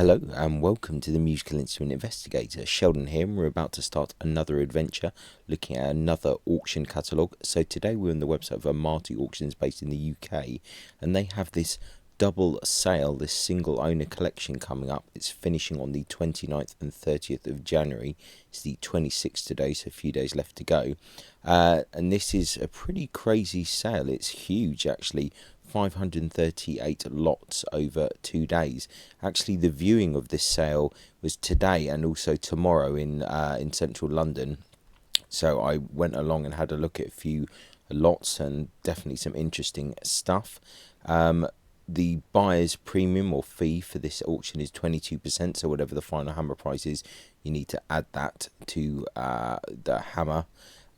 Hello and welcome to the Musical Instrument Investigator. Sheldon here, and we're about to start another adventure looking at another auction catalogue. So today we're on the website of Amati Auctions based in the UK, and they have this double sale, this single owner collection coming up. It's finishing on the 29th and 30th of January. It's the 26th today, so a few days left to go. And this is a pretty crazy sale. It's huge actually. 538 lots over 2 days. Actually, the viewing of this sale was today and also tomorrow in central London. So I went along and had a look at a few lots and definitely some interesting stuff. The buyer's premium or fee for this auction is 22%. So whatever the final hammer price is, you need to add that to the hammer.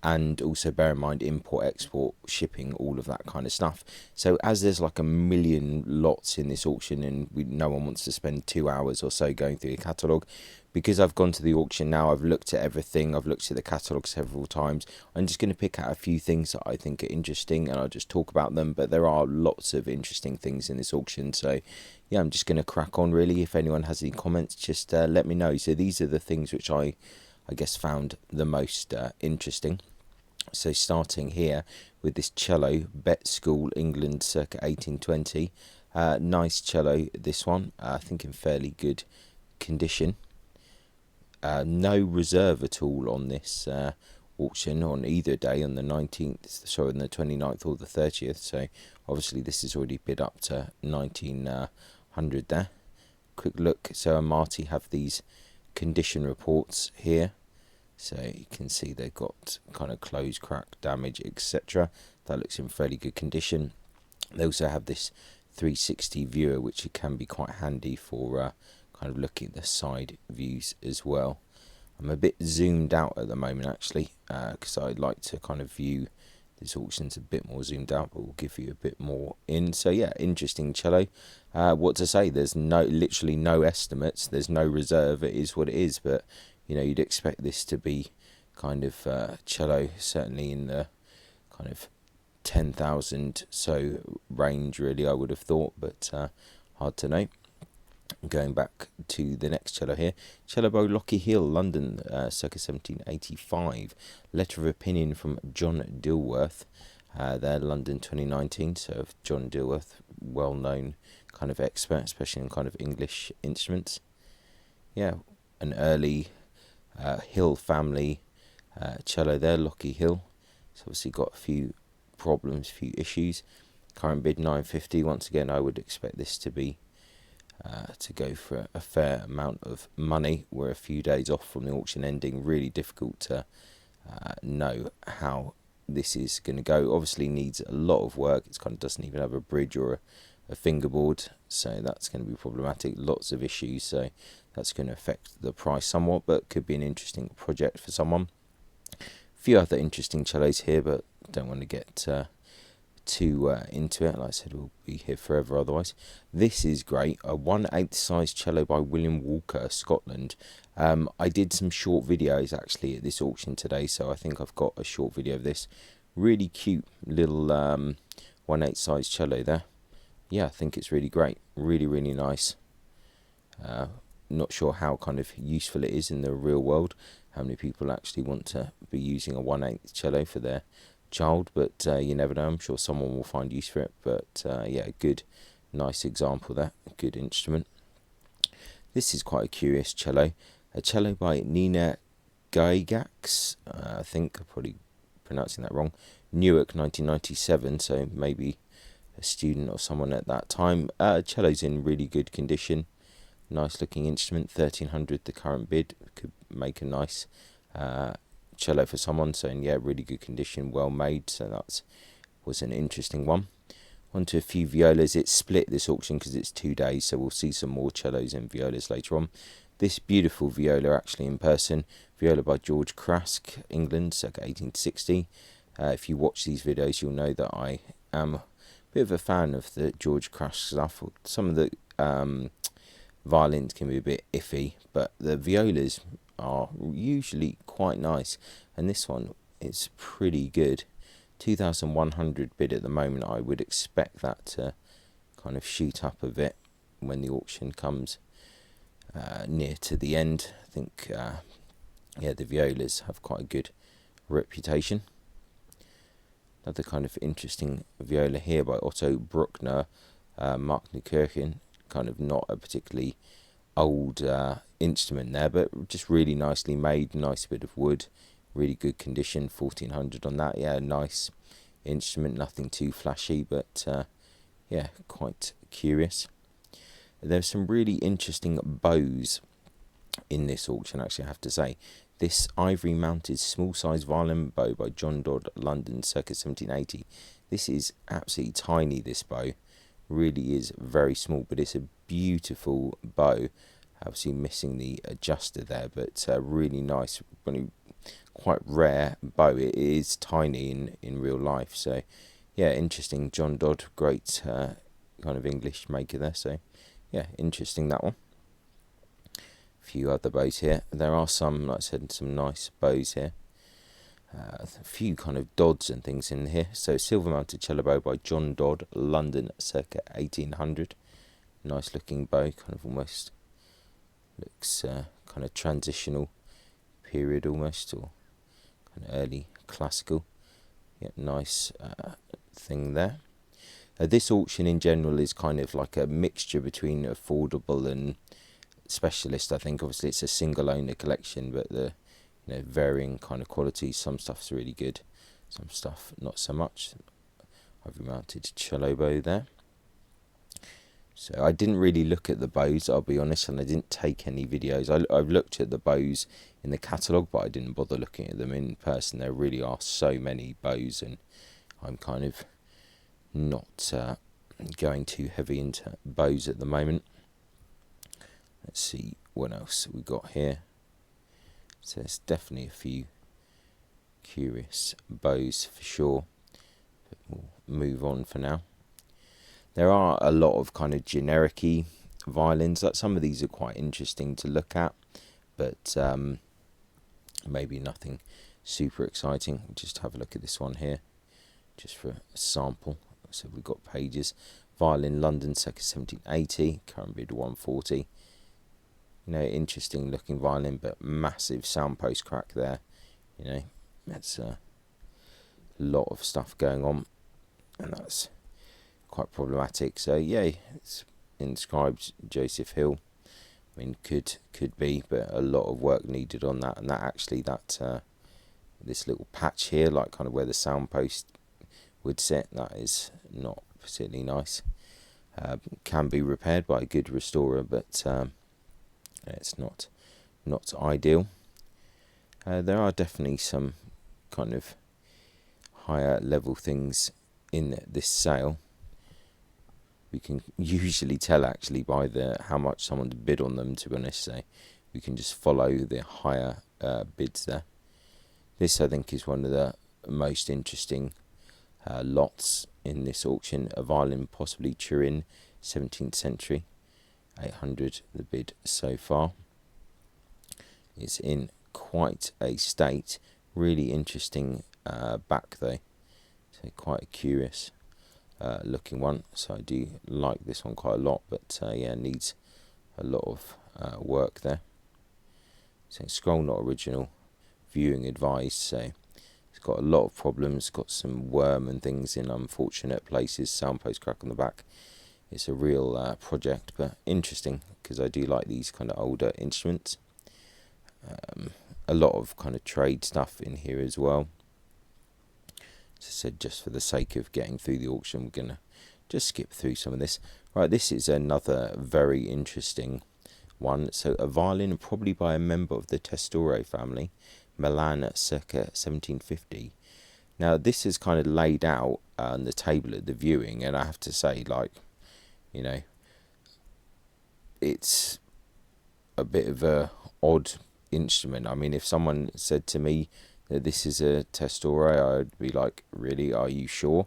And also bear in mind import, export, shipping, all of that kind of stuff. So as there's like a million lots in this auction and no one wants to spend 2 hours or so going through a catalogue, because I've gone to the auction now, I've looked at everything, I've looked at the catalogue several times, I'm just going to pick out a few things that I think are interesting and I'll just talk about them. But there are lots of interesting things in this auction, so yeah, I'm just going to crack on really. If anyone has any comments, just let me know. So these are the things which I guess found the most interesting. So starting here with this cello, Bet School, England, circa 1820. Nice cello, this one. I think in fairly good condition. No reserve at all on this auction on either day, on the 19th, sorry, on the 29th or the 30th. So obviously this is already bid up to 1900 there. Quick look. So Amati have these condition reports here. So you can see they've got kind of closed, crack, damage, etc. That looks in fairly good condition. They also have this 360 viewer, which can be quite handy for kind of looking at the side views as well. I'm a bit zoomed out at the moment actually, because I'd like to kind of view this auction's a bit more zoomed out, but we'll give you a bit more in. So yeah, interesting cello. What to say, there's literally no estimates, there's no reserve, it is what it is. But you know, you'd expect this to be kind of cello, certainly in the kind of 10,000 so range really, I would have thought, but hard to know. Going back to the next cello here, Cello by Lockey Hill, London, circa 1785. Letter of opinion from John Dilworth, there, London 2019. So John Dilworth, well-known kind of expert, especially in kind of English instruments. Yeah, an early Hill family cello there, Lockey Hill. It's obviously got a few problems, a few issues. Current bid 950. Once again, I would expect this to be to go for a fair amount of money. We're a few days off from the auction ending. Really difficult to know how this is going to go. Obviously needs a lot of work. It kind of doesn't even have a bridge or a fingerboard, so that's going to be problematic. Lots of issues, so that's going to affect the price somewhat, but could be an interesting project for someone. A few other interesting cellos here, but don't want to get too into it. Like I said, we'll be here forever otherwise. This is great, a 1/8 size cello by William Walker, Scotland. I did some short videos actually at this auction today, so I think I've got a short video of this. Really cute little 1/8 size cello there. Yeah, I think it's really great, really nice. Not sure how kind of useful it is in the real world, how many people actually want to be using a 1/8 cello for their child, but you never know. I'm sure someone will find use for it. But yeah, good, nice example there, good instrument. This is quite a curious cello, a cello by Nina Gygax. I think I'm probably pronouncing that wrong. Newark, 1997, so maybe a student or someone at that time. Cello's in really good condition, nice looking instrument. 1300 the current bid, could make a nice cello for someone. So yeah, really good condition, well made. So that was an interesting one. On to a few violas. It's split this auction because it's 2 days, so we'll see some more cellos and violas later on. This beautiful viola actually in person, Viola by George Craske, England, circa 1860. If you watch these videos, you'll know that I am bit of a fan of the George Craske stuff. Some of the violins can be a bit iffy, but the violas are usually quite nice, and this one is pretty good. 2,100 bid at the moment. I would expect that to kind of shoot up a bit when the auction comes near to the end. I think yeah, the Violas have quite a good reputation. Another kind of interesting viola here by Otto Bruckner, Mark Neukirchen. Kind of not a particularly old instrument there, but just really nicely made, nice bit of wood, really good condition, 1400 on that. Yeah, nice instrument, nothing too flashy, but yeah, quite curious. There's some really interesting bows in this auction, actually, I have to say. This ivory mounted small size violin bow by John Dodd, London, circa 1780. This is absolutely tiny, this bow. Really is very small, but it's a beautiful bow. Obviously missing the adjuster there, but really nice, really quite rare bow. It is tiny in real life, so yeah, interesting. John Dodd, great kind of English maker there, so yeah, interesting, that one. A few other bows here. There are some, like I said, some nice bows here. A few kind of Dodds and things in here. So silver mounted cello bow by John Dodd, London, circa 1800. Nice looking bow, kind of almost looks kind of transitional period almost, or kind of early classical. Yeah, nice thing there. This auction in general is kind of like a mixture between affordable and specialist. I think obviously it's a single owner collection, but the varying kind of qualities. Some stuff's really good, some stuff not so much. I've mounted cello bow there. So I didn't really look at the bows, I'll be honest, and I didn't take any videos. I've looked at the bows in the catalogue, but I didn't bother looking at them in person. There really are so many bows, and I'm kind of not going too heavy into bows at the moment. Let's see what else we got here. So there's definitely a few curious bows for sure, but we'll move on for now. There are a lot of kind of generic-y violins. Like some of these are quite interesting to look at, but maybe nothing super exciting. We'll just have a look at this one here, just for a sample. So we've got pages. Violin, London, circa 1780, current bid 140. Interesting looking violin, but massive sound post crack there. That's a lot of stuff going on, and that's quite problematic. So yeah, it's inscribed Joseph Hill. I mean, could be, but a lot of work needed on that. And that actually, this little patch here, like kind of where the sound post would sit, that is not particularly nice. Can be repaired by a good restorer, but it's not ideal. There are definitely some kind of higher level things in this sale. We can usually tell actually by how much someone's bid on them, to be honest. So we can just follow the higher bids there. This, I think, is one of the most interesting lots in this auction. A violin, possibly Turin, 17th century. 800 the bid so far. It's in quite a state. Really interesting back though, so quite a curious looking one. So I do like this one quite a lot, but yeah, needs a lot of work there. So scroll not original, viewing advised. So it's got a lot of problems, got some worm and things in unfortunate places, sound post crack on the back. It's a real project, but interesting, because I do like these kind of older instruments. A lot of kind of trade stuff in here as well. As I said, just for the sake of getting through the auction, we're going to just skip through some of this. Right, this is another very interesting one. So a violin, probably by a member of the Testore family, Milan, circa 1750. Now, this is kind of laid out on the table at the viewing, and I have to say, like, it's a bit of a odd instrument. I mean, if someone said to me that this is a Testore, I'd be like, really, are you sure?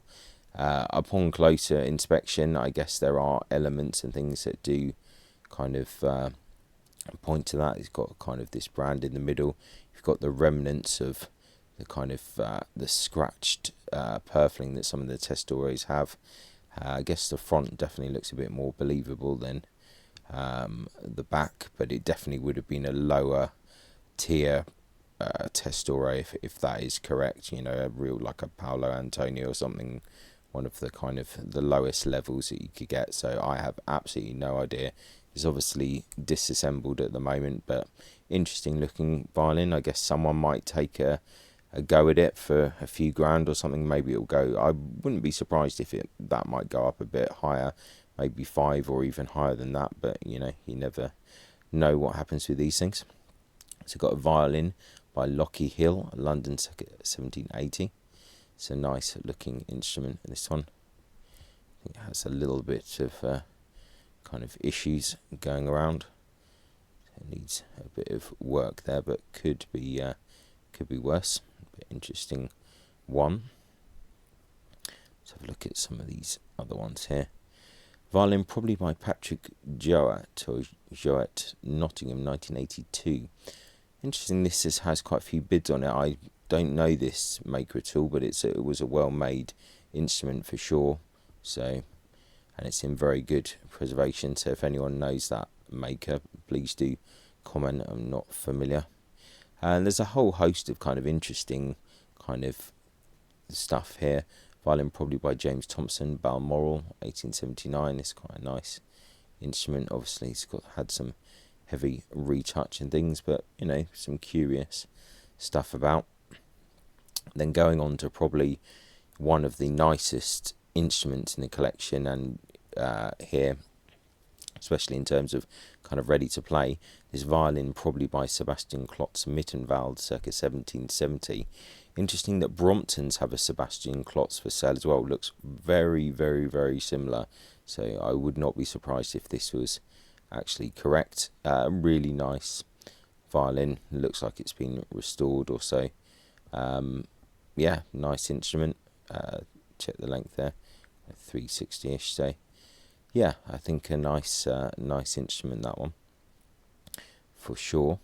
Upon closer inspection, I guess there are elements and things that do kind of point to that. It's got kind of this brand in the middle. You've got the remnants of the kind of the scratched purfling that some of the Testores have. I guess the front definitely looks a bit more believable than the back, but it definitely would have been a lower tier testore if that is correct. You know, a real like a Paolo Antonio or something, one of the kind of the lowest levels that you could get. So I have absolutely no idea. It's obviously disassembled at the moment, but interesting looking violin. I guess someone might take a go at it for a few grand or something. Maybe it'll go, I wouldn't be surprised if that might go up a bit higher, maybe 5 or even higher than that, but you know, you never know what happens with these things. So got a violin by Lockie Hill, London 1780. It's a nice looking instrument, this one. I think it has a little bit of kind of issues going around. It needs a bit of work there, but could be worse. Interesting one. Let's have a look at some of these other ones here. Violin probably by Patrick Joat, or Joat, Nottingham, 1982. Interesting, this has quite a few bids on it. I don't know this maker at all, but it was a well-made instrument for sure. So, and it's in very good preservation. So if anyone knows that maker, please do comment. I'm not familiar. And there's a whole host of kind of interesting kind of stuff here. Violin probably by James Thompson, Balmoral, 1879. It's quite a nice instrument. Obviously, it's had some heavy retouch and things, but you know, some curious stuff about. Then going on to probably one of the nicest instruments in the collection, and here, especially in terms of kind of ready to play, this violin probably by Sebastian Klotz Mittenwald, circa 1770. Interesting that Bromptons have a Sebastian Klotz for sale as well. Looks very, very, very similar. So I would not be surprised if this was actually correct. Really nice violin. Looks like it's been restored or so. Yeah, nice instrument. Check the length there, 360-ish. So yeah, I think a nice instrument, that one, for sure.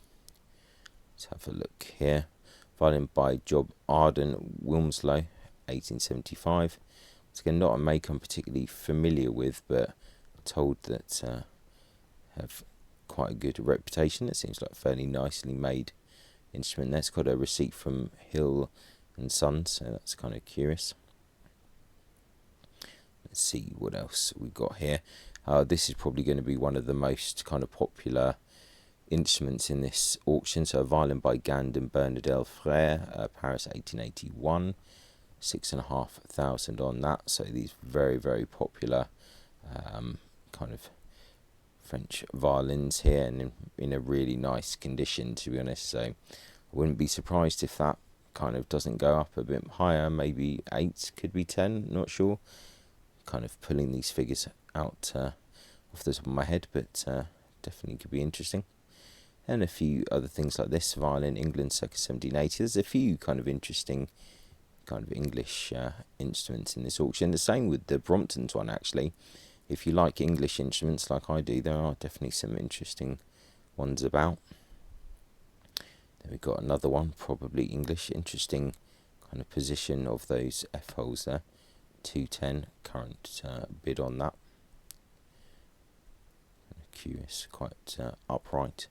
Let's have a look here. Violin by Job Arden Wilmslow, 1875. It's again not a make I'm particularly familiar with, but told that have quite a good reputation. It seems like a fairly nicely made instrument there. It's got a receipt from Hill and Sons, so that's kind of curious. Let's see what else we've got here. This is probably going to be one of the most kind of popular instruments in this auction. So a violin by Gand Bernardel Frère, Paris, 1881. 6,500 on that. So these very, very popular kind of French violins here, and in a really nice condition, to be honest. So I wouldn't be surprised if that kind of doesn't go up a bit higher. Maybe 8, could be 10, not sure. Kind of pulling these figures out off the top of my head, but definitely could be interesting. And a few other things like this violin, England, circa 1780. There's a few kind of interesting kind of English instruments in this auction. The same with the Bromptons one, actually. If you like English instruments like I do, there are definitely some interesting ones about. Then we've got another one, probably English. Interesting kind of position of those F holes there. 210, current bid on that. Curious, quite upright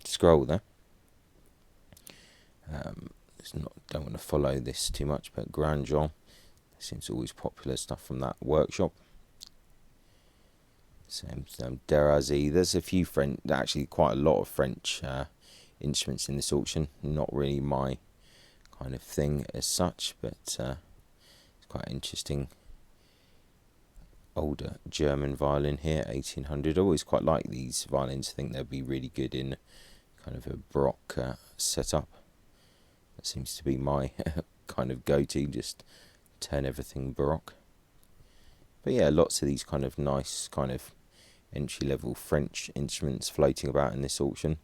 scroll there. Don't want to follow this too much, but Grandjean seems always popular stuff from that workshop. Same Derazi. There's a few French, actually quite a lot of French instruments in this auction. Not really my kind of thing as such, but it's quite interesting. Older German violin here, 1800. I always quite like these violins. I think they'll be really good in kind of a Baroque setup. That seems to be my kind of go-to, just turn everything Baroque. But yeah, lots of these kind of nice kind of entry-level French instruments floating about in this auction.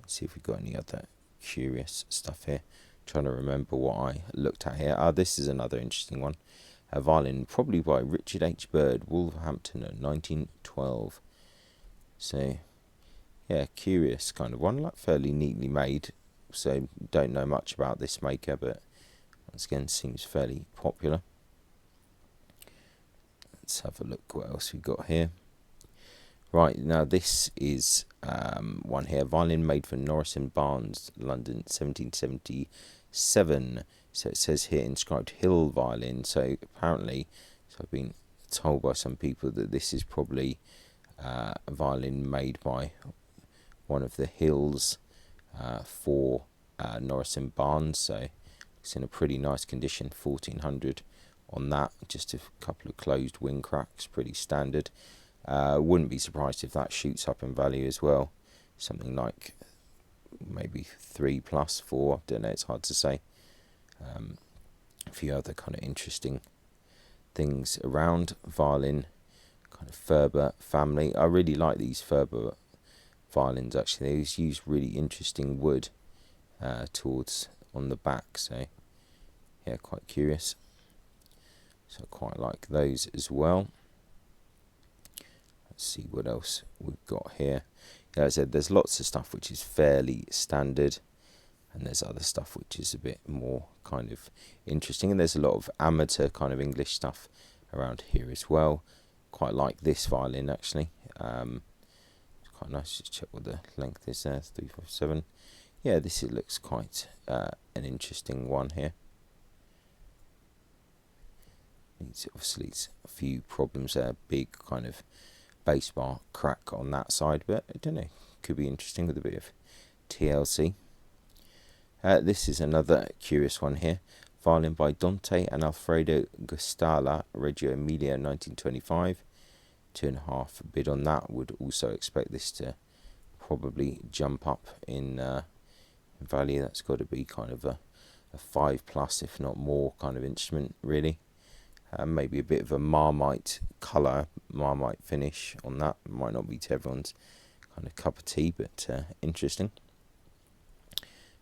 Let's see if we've got any other curious stuff here. Trying to remember what I looked at here. This is another interesting one. A violin, probably by Richard H. Bird, Wolverhampton, 1912. So, yeah, curious kind of one, like fairly neatly made. So, don't know much about this maker, but once again, seems fairly popular. Let's have a look what else we've got here. Right, now this is one here, violin made for Norris and Barnes, London, 1777. So it says here inscribed Hill violin. So apparently, so I've been told by some people that this is probably a violin made by one of the Hills for Norris and Barnes. So it's in a pretty nice condition, 1400 on that. Just a couple of closed wing cracks, pretty standard. Wouldn't be surprised if that shoots up in value as well. Something like maybe 3 plus 4. Don't know, it's hard to say. A few other kind of interesting things around. Violin, kind of Ferber family. I really like these Ferber violins actually. They use really interesting wood towards on the back. So yeah, quite curious. So I quite like those as well. Let's see what else we've got here. Yeah, as I said, there's lots of stuff which is fairly standard, and there's other stuff which is a bit more kind of interesting, and there's a lot of amateur kind of English stuff around here as well. Quite like this violin actually. It's quite nice. Just check what the length is there, 357. Yeah, this looks quite an interesting one here. Obviously it's a few problems there, big kind of bass bar crack on that side, but I don't know, could be interesting with a bit of TLC. This is another curious one here, violin by Dante and Alfredo Gustala, Reggio Emilia, 1925. 2.5 bid on that. Would also expect this to probably jump up in value. That's got to be kind of a 5 plus, if not more, kind of instrument really. Maybe a bit of a Marmite colour, Marmite finish on that. Might not be to everyone's kind of cup of tea, but interesting.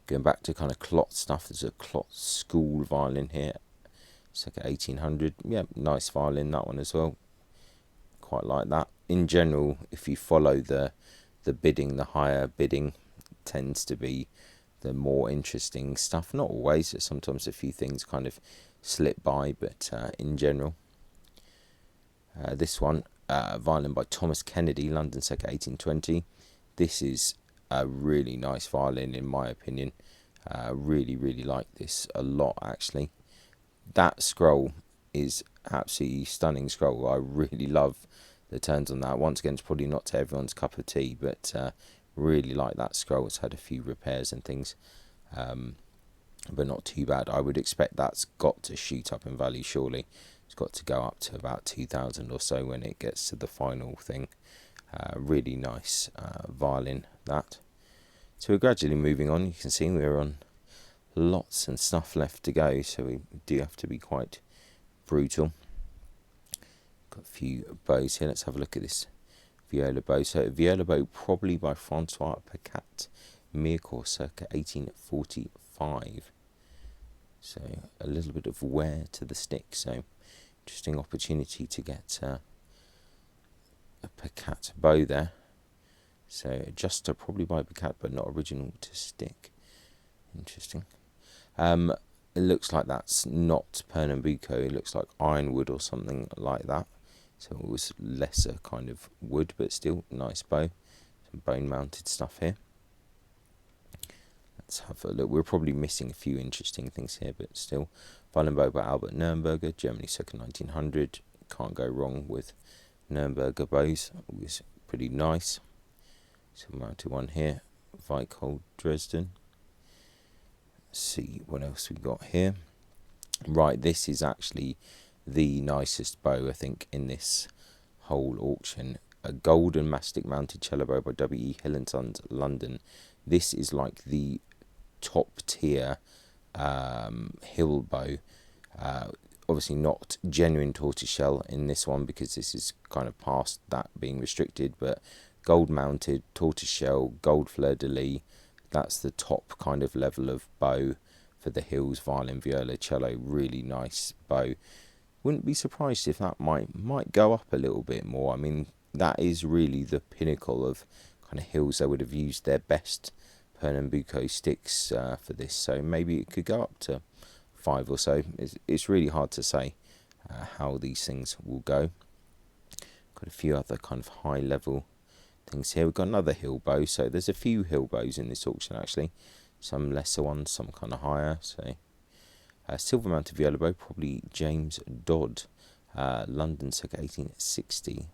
Going back to kind of clot stuff, there's a clot school violin here. It's like 1800. Yeah, nice violin, that one as well. Quite like that. In general, if you follow the bidding, the higher bidding tends to be the more interesting stuff. Not always, sometimes a few things kind of slip by, but in general. This one, violin by Thomas Kennedy, London, circa 1820. This is a really nice violin in my opinion. Really like this a lot actually. That scroll is absolutely stunning scroll. I really love the turns on that. Once again, it's probably not to everyone's cup of tea, but really like that scroll. It's had a few repairs and things, but not too bad. I would expect that's got to shoot up in value surely. It's got to go up to about 2,000 or so when it gets to the final thing. Really nice violin, that. So we're gradually moving on. You can see we're on lots and stuff left to go, so we do have to be quite brutal. Got a few bows here. Let's have a look at this viola bow. So viola bow probably by Francois Pacat, Mirecourt, circa 1845. So a little bit of wear to the stick. So interesting opportunity to get a Pacat bow there. So adjuster probably by Pacat, but not original to stick. Interesting. It looks like that's not Pernambuco. It looks like ironwood or something like that. So it was lesser kind of wood, but still nice bow. Some bone mounted stuff here. Let's have a look. We're probably missing a few interesting things here, but still. Violin bow by Albert Nürnberger, Germany, circa 1900. Can't go wrong with Nürnberger bows. It was pretty nice. So mounted one here. Weichhold, Dresden. Let's see what else we got here. Right, this is actually the nicest bow I think in this whole auction. A golden mastic mounted cello bow by W.E. Hill and Sons, London. This is like the top tier Hill bow. Obviously not genuine tortoiseshell in this one because this is kind of past that being restricted, but gold mounted tortoiseshell, gold fleur-de-lis. That's the top kind of level of bow for the Hills violin, viola, cello. Really nice bow. Wouldn't be surprised if that might go up a little bit more. I mean, that is really the pinnacle of kind of Hills. They would have used their best Pernambuco sticks for this, so maybe it could go up to 5 or so. It's really hard to say how these things will go. Got a few other kind of high level things here. We've got another hill bow, so there's a few hill bows in this auction actually. Some lesser ones, some kind of higher. So silver mounted viola bow, probably James Dodd, London circa 1860.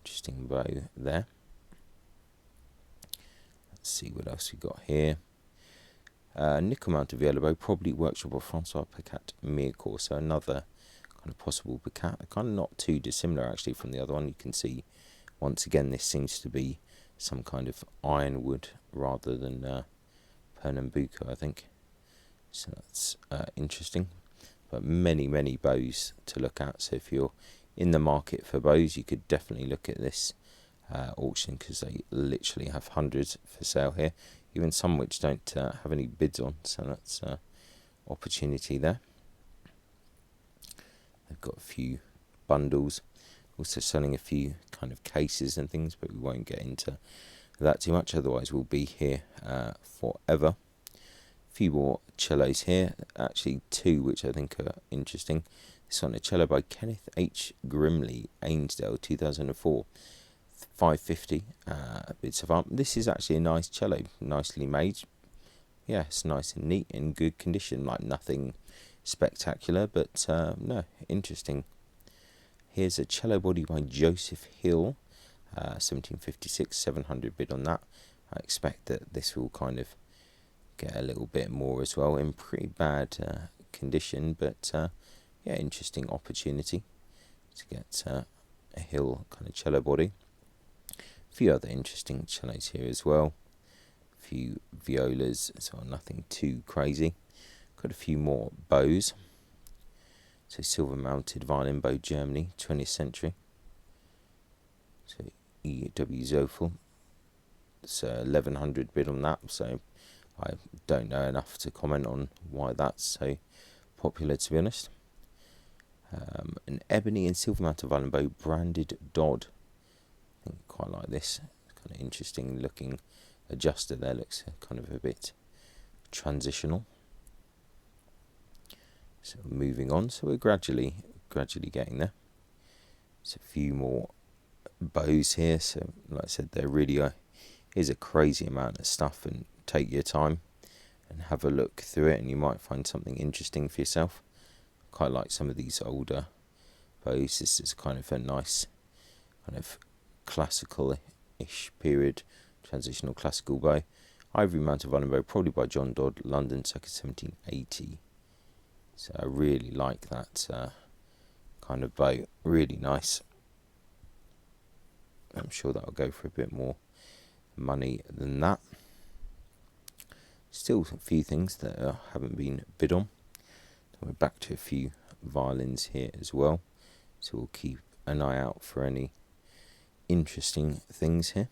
Interesting bow there. Let's see what else we got here. Nickel mounted viola bow, probably workshop of Francois Picat Mircourt. So another kind of possible Picat, kind of not too dissimilar actually from the other one. You can see once again this seems to be some kind of ironwood rather than Pernambuco, I think. So that's interesting. But many bows to look at. So if you're in the market for bows, you could definitely look at this auction, because they literally have hundreds for sale here. Even some which don't have any bids on. So that's opportunity there. They've got a few bundles. Also selling a few kind of cases and things, but we won't get into that too much, otherwise we'll be here forever. A few more cellos here, actually two which I think are interesting. This one, a cello by Kenneth H. Grimley, Ainsdale, 2004, 550 bits of art. This is actually a nice cello, nicely made. Yeah, it's nice and neat, in good condition, like nothing spectacular, but no, interesting. Here's a cello body by Joseph Hill, 1756, 700 bid on that. I expect that this will kind of get a little bit more as well, in pretty bad condition, but yeah, interesting opportunity to get a Hill kind of cello body. A few other interesting cellos here as well. A few violas, so nothing too crazy. Got a few more bows. So silver mounted violin bow, Germany, 20th century. So E.W. Zofel. So 1100 bid on that. So I don't know enough to comment on why that's so popular, to be honest. An ebony and silver mounted violin bow, branded Dodd. I think quite like this. Kind of interesting looking adjuster there. Looks kind of a bit transitional. So moving on, so we're gradually getting there. There's a few more bows here, so like I said, there really is a crazy amount of stuff, and take your time and have a look through it, and you might find something interesting for yourself. Quite like some of these older bows. This is kind of a nice kind of classical-ish period, transitional classical bow. Ivory mounted violin bow, probably by John Dodd, London, circa 1780. So I really like that kind of bow, really nice. I'm sure that'll go for a bit more money than that. Still a few things that haven't been bid on. We're back to a few violins here as well, so we'll keep an eye out for any interesting things here.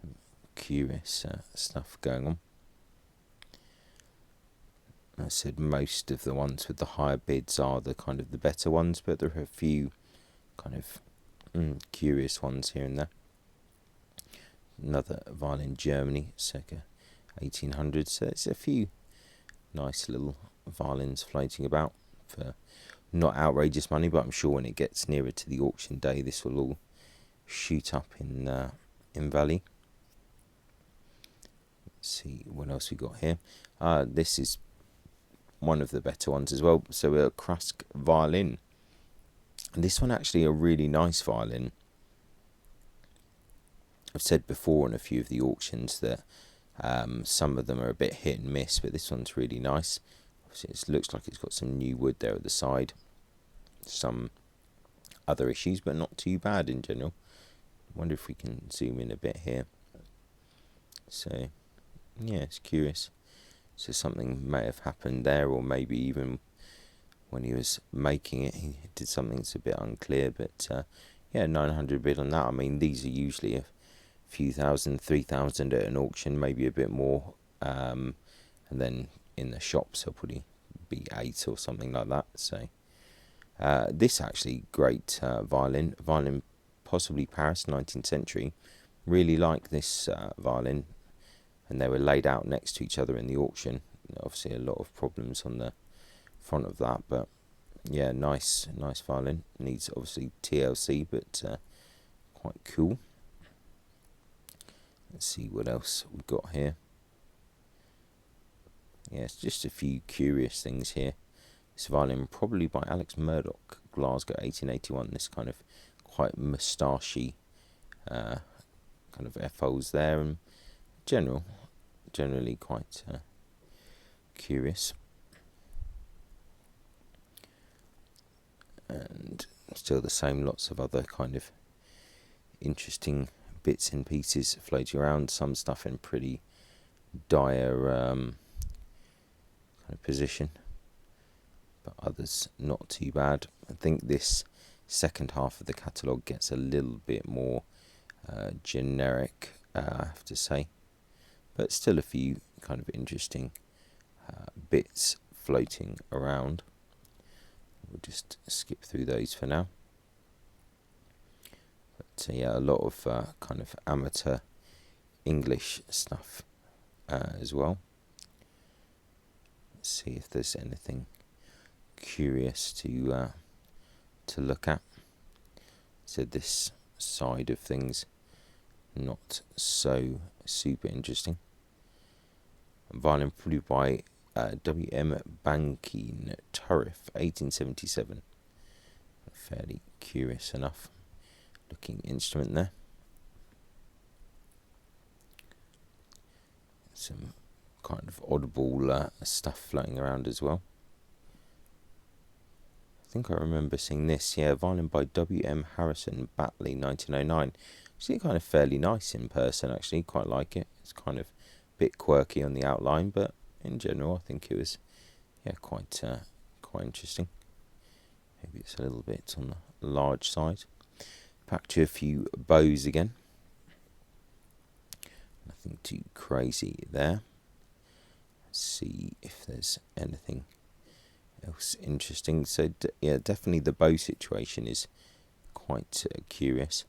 Some curious stuff going on. I said most of the ones with the higher bids are the kind of the better ones, but there are a few kind of curious ones here and there. Another violin, Germany, circa 1800. So it's a few nice little violins floating about for not outrageous money, but I'm sure when it gets nearer to the auction day, this will all shoot up in value. Let's see what else we got here. This is one of the better ones as well. So a Krusk violin, and this one actually a really nice violin. I've said before in a few of the auctions that some of them are a bit hit and miss, but this one's really nice. Obviously it looks like it's got some new wood there at the side, some other issues, but not too bad in general. I wonder if we can zoom in a bit here. So yeah, it's curious. So something may have happened there, or maybe even when he was making it, he did something that's a bit unclear. But yeah, 900 bid on that. I mean, these are usually a few thousand, 3,000 at an auction, maybe a bit more. And then in the shops, they'll probably be 8 or something like that. So this actually great violin, possibly Paris, 19th century. Really like this violin. And they were laid out next to each other in the auction. Obviously a lot of problems on the front of that, but Yeah, nice violin. Needs obviously TLC, but quite cool. Let's see what else we've got here. Yeah, it's just a few curious things here. This violin, probably by Alex Murdoch, Glasgow, 1881. This kind of quite moustachy kind of F-holes there, and generally quite curious. And still the same, lots of other kind of interesting bits and pieces floating around. Some stuff in pretty dire kind of position, but others not too bad. I think this second half of the catalogue gets a little bit more generic, I have to say, but still a few kind of interesting bits floating around. We'll just skip through those for now. But yeah, a lot of kind of amateur English stuff as well. Let's see if there's anything curious to look at. So this side of things, not so super interesting. Violin probably by W.M. Bankin Turriff, 1877. Fairly curious enough looking instrument there. Some kind of oddball stuff floating around as well. I think I remember seeing this, yeah, violin by W.M. Harrison, Batley, 1909. Actually kind of fairly nice in person, actually, quite like it. It's kind of a bit quirky on the outline, but in general I think it was, yeah, quite interesting. Maybe it's a little bit on the large side. Back to a few bows again. Nothing too crazy there. Let's see if there's anything else interesting. So yeah, definitely the bow situation is quite curious.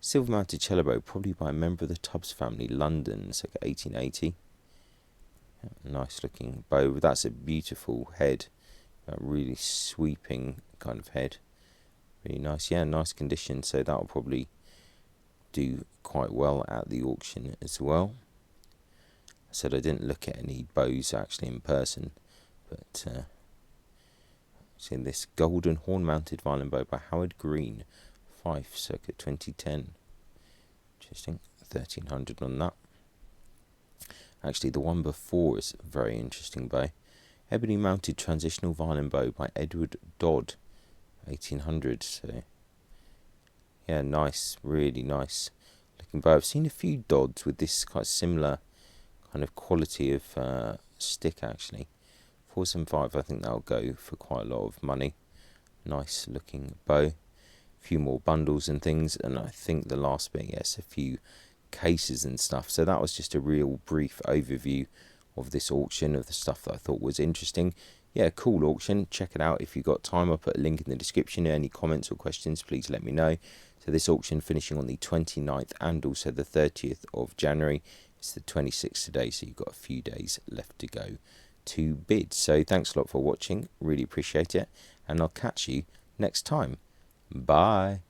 Silver mounted cello bow, probably by a member of the Tubbs family, London, circa 1880. Nice looking bow. That's a beautiful head, a really sweeping kind of head. Really nice, yeah, nice condition. So that'll probably do quite well at the auction as well. I said I didn't look at any bows actually in person, but seeing this golden horn mounted violin bow by Howard Green, Fife, circa 2010. Interesting, 1300 on that. Actually, the one before is a very interesting bow. Ebony mounted transitional violin bow by Edward Dodd, 1800. So yeah, nice, really nice looking bow. I've seen a few Dodds with this quite similar kind of quality of stick actually. 475, I think that'll go for quite a lot of money. Nice looking bow. A few more bundles and things, and I think the last bit, yes, a few cases and stuff. So that was just a real brief overview of this auction, of the stuff that I thought was interesting. Yeah, cool auction. Check it out if you've got time. I'll put a link in the description. Any comments or questions, please let me know. So this auction finishing on the 29th and also the 30th of January. It's the 26th today, so you've got a few days left to go to bid. So thanks a lot for watching. Really appreciate it. And I'll catch you next time. Bye.